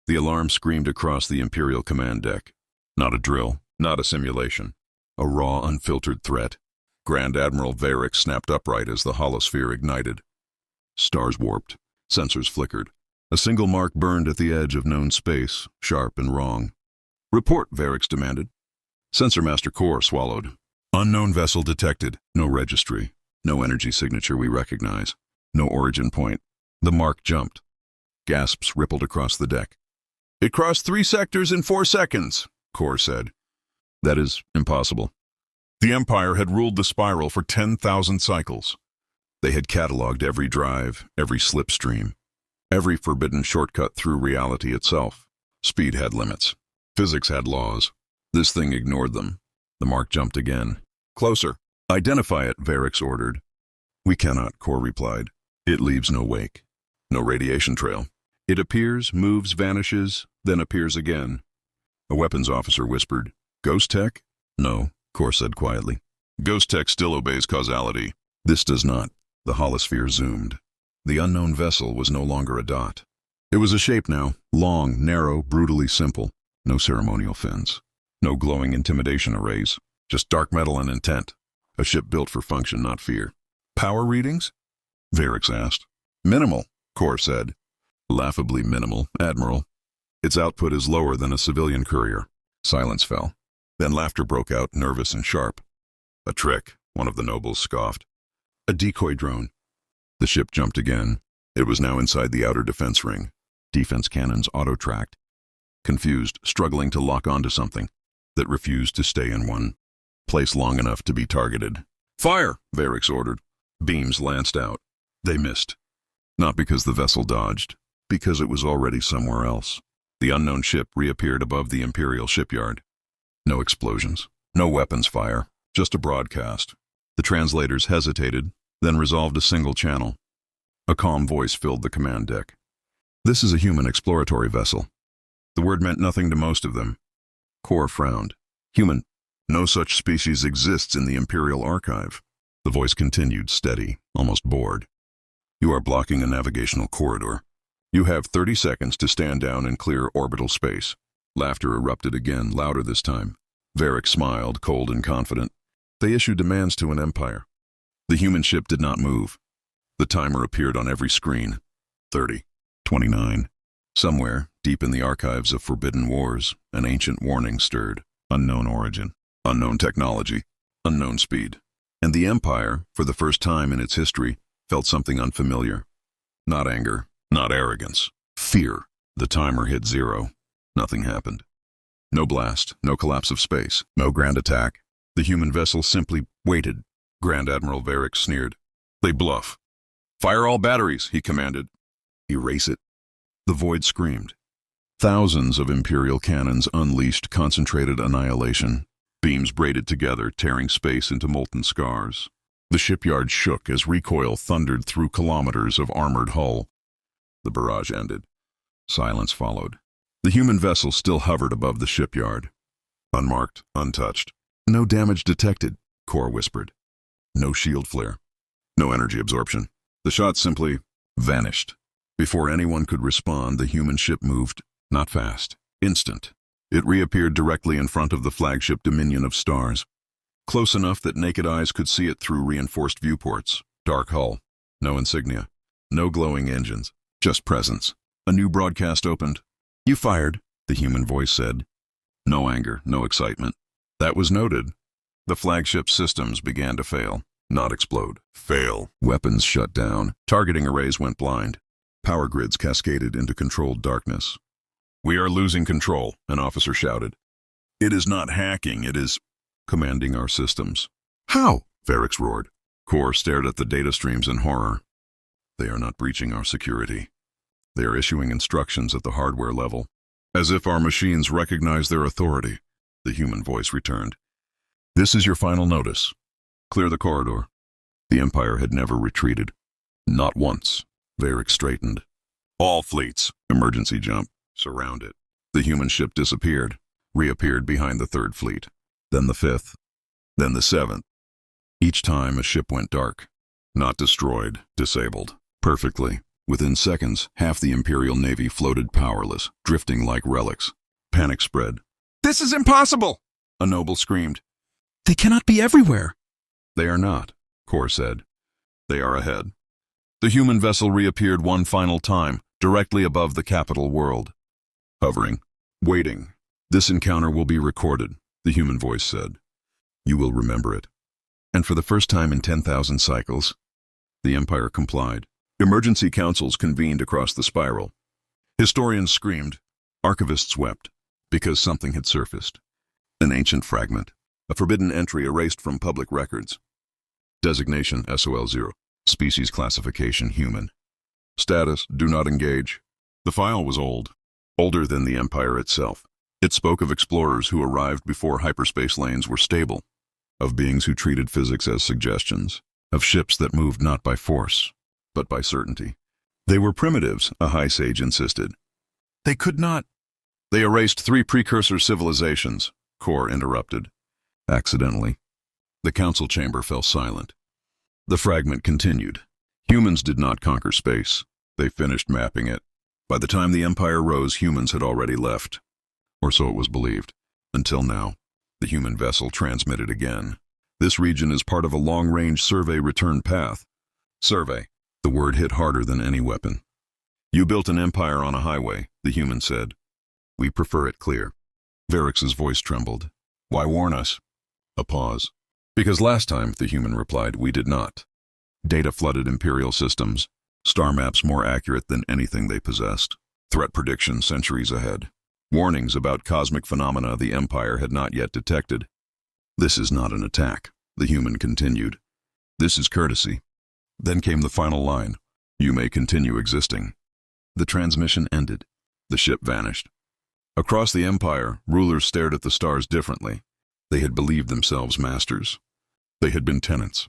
The alarm screamed across the Imperial command deck. Not a drill, not a simulation. A raw, unfiltered threat. Grand Admiral Varric snapped upright as the holosphere ignited. Stars warped. Sensors flickered. A single mark burned at the edge of known space, sharp and wrong. "Report," Varric demanded. Sensor Master Core swallowed. "Unknown vessel detected. No registry. No energy signature we recognize. No origin point." The mark jumped. Gasps rippled across the deck. "It crossed 3 sectors in 4 seconds, Core said. "That is impossible." The Empire had ruled the spiral for 10,000 cycles. They had cataloged every drive, every slipstream, every forbidden shortcut through reality itself. Speed had limits. Physics had laws. This thing ignored them. The mark jumped again. "Closer." "Identify it," Varric ordered. "We cannot," Core replied. "It leaves no wake. No radiation trail. It appears, moves, vanishes, then appears again." A weapons officer whispered. "Ghost tech?" "No," Core said quietly. "Ghost tech still obeys causality. This does not." The holosphere zoomed. The unknown vessel was no longer a dot. It was a shape now, long, narrow, brutally simple. No ceremonial fins. No glowing intimidation arrays. Just dark metal and intent. A ship built for function, not fear. "Power readings?" Varric asked. "Minimal," Core said. "Laughably minimal, Admiral. Its output is lower than a civilian courier." Silence fell. Then laughter broke out, nervous and sharp. "A trick," one of the nobles scoffed. "A decoy drone." The ship jumped again. It was now inside the outer defense ring. Defense cannons auto-tracked. Confused, struggling to lock onto something that refused to stay in one place long enough to be targeted. "Fire!" Varric ordered. Beams lanced out. They missed. Not because the vessel dodged, because it was already somewhere else. The unknown ship reappeared above the Imperial shipyard. No explosions, no weapons fire, just a broadcast. The translators hesitated, then resolved a single channel. A calm voice filled the command deck. "This is a human exploratory vessel." The word meant nothing to most of them. Core frowned. "Human. No such species exists in the Imperial archive." The voice continued, steady, almost bored. "You are blocking a navigational corridor. You have 30 seconds to stand down and clear orbital space." Laughter erupted again, louder this time. Varric smiled, cold and confident. They issued demands to an empire. The human ship did not move. The timer appeared on every screen. 30, 29. Somewhere, deep in the archives of forbidden wars, an ancient warning stirred. Unknown origin, unknown technology, unknown speed. And the Empire, for the first time in its history, felt something unfamiliar. Not anger, not arrogance. Fear. The timer hit 0. Nothing happened. No blast, no collapse of space, no grand attack. The human vessel simply waited. Grand Admiral Varric sneered. "They bluff." "Fire all batteries," he commanded. "Erase it." The void screamed. Thousands of Imperial cannons unleashed concentrated annihilation. Beams braided together, tearing space into molten scars. The shipyard shook as recoil thundered through kilometers of armored hull. The barrage ended. Silence followed. The human vessel still hovered above the shipyard. Unmarked, untouched. "No damage detected," Core whispered. No shield flare. No energy absorption. The shot simply vanished. Before anyone could respond, the human ship moved. Not fast. Instant. It reappeared directly in front of the flagship Dominion of Stars. Close enough that naked eyes could see it through reinforced viewports. Dark hull. No insignia. No glowing engines. Just presence. A new broadcast opened. "You fired," the human voice said. No anger, no excitement. That was noted. The flagship systems began to fail. Not explode. Fail. Weapons shut down. Targeting arrays went blind. Power grids cascaded into controlled darkness. "We are losing control," an officer shouted. "It is not hacking, it is commanding our systems." "How?" Varric roared. Core stared at the data streams in horror. "They are not breaching our security. They are issuing instructions at the hardware level. As if our machines recognize their authority," the human voice returned. "This is your final notice. Clear the corridor." The Empire had never retreated. Not once. Varric straightened. "All fleets, emergency jump, surround it." The human ship disappeared, reappeared behind the 3rd fleet. Then the 5th. Then the 7th. Each time a ship went dark. Not destroyed, disabled. Perfectly. Within seconds, half the Imperial Navy floated powerless, drifting like relics. Panic spread. "This is impossible!" A noble screamed. "They cannot be everywhere." They are not, Kor said. They are ahead. The human vessel reappeared one final time, directly above the capital world. Hovering, waiting. "This encounter will be recorded," the human voice said. "You will remember it." And for the first time in 10,000 cycles, the Empire complied. Emergency councils convened across the spiral. Historians screamed. Archivists wept, because something had surfaced. An ancient fragment, a forbidden entry erased from public records. Designation SOL-0. Species classification human. Status do not engage. The file was old, older than the Empire itself. It spoke of explorers who arrived before hyperspace lanes were stable, of beings who treated physics as suggestions, of ships that moved not by force, but by certainty. They were primitives, a high sage insisted. They could not. They erased 3 precursor civilizations, Kor interrupted. Accidentally. The council chamber fell silent. The fragment continued. Humans did not conquer space. They finished mapping it. By the time the Empire rose, humans had already left. Or so it was believed. Until now, the human vessel transmitted again. This region is part of a long-range survey return path. Survey. The word hit harder than any weapon. You built an empire on a highway, the human said. We prefer it clear. Varrix's voice trembled. Why warn us? A pause. Because last time, the human replied, we did not. Data flooded Imperial systems, star maps more accurate than anything they possessed, threat prediction centuries ahead, warnings about cosmic phenomena the Empire had not yet detected. This is not an attack, the human continued. This is courtesy. Then came the final line. You may continue existing. The transmission ended. The ship vanished. Across the Empire, rulers stared at the stars differently. They had believed themselves masters. They had been tenants.